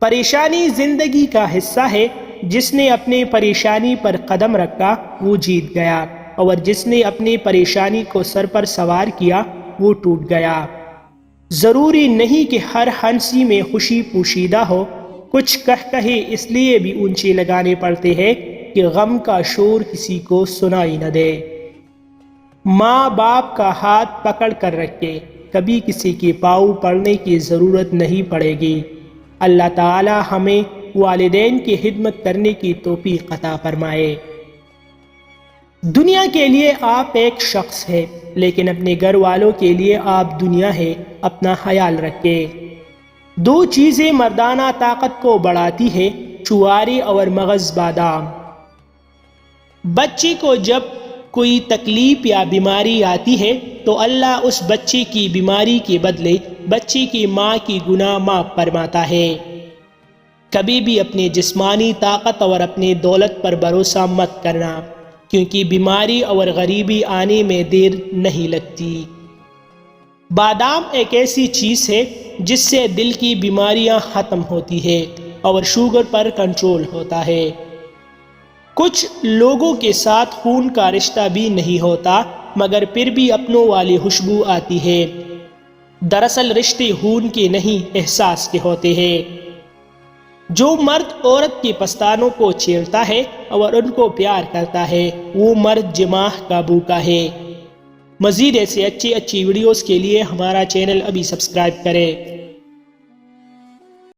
پریشانی زندگی کا حصہ ہے، جس نے اپنے پریشانی پر قدم رکھا وہ جیت گیا، اور جس نے اپنی پریشانی کو سر پر سوار کیا وہ ٹوٹ گیا۔ ضروری نہیں کہ ہر ہنسی میں خوشی پوشیدہ ہو، کچھ کہے اس لیے بھی اونچے لگانے پڑتے ہیں کہ غم کا شور کسی کو سنائی نہ دے۔ ماں باپ کا ہاتھ پکڑ کر رکھے، کبھی کسی کے پاؤں پڑنے کی ضرورت نہیں پڑے گی۔ اللہ تعالی ہمیں والدین کی خدمت کرنے کی توفیق عطا فرمائے۔ دنیا کے لیے آپ ایک شخص ہے، لیکن اپنے گھر والوں کے لیے آپ دنیا ہے، اپنا خیال رکھیں۔ دو چیزیں مردانہ طاقت کو بڑھاتی ہے، چواری اور مغز بادام۔ بچے کو جب کوئی تکلیف یا بیماری آتی ہے تو اللہ اس بچے کی بیماری کے بدلے بچے کی ماں کی گناہ معاف فرماتا ہے۔ کبھی بھی اپنے جسمانی طاقت اور اپنے دولت پر بھروسہ مت کرنا، کیونکہ بیماری اور غریبی آنے میں دیر نہیں لگتی۔ بادام ایک ایسی چیز ہے جس سے دل کی بیماریاں ختم ہوتی ہیں اور شوگر پر کنٹرول ہوتا ہے۔ کچھ لوگوں کے ساتھ خون کا رشتہ بھی نہیں ہوتا، مگر پھر بھی اپنوں والی خوشبو آتی ہے۔ دراصل رشتے خون کے نہیں احساس کے ہوتے ہیں۔ جو مرد عورت کے پستانوں کو چھیڑتا ہے اور ان کو پیار کرتا ہے، وہ مرد جماح کا بھوکا ہے۔ مزید ایسے اچھی ویڈیوز کے لیے ہمارا چینل ابھی سبسکرائب کریں۔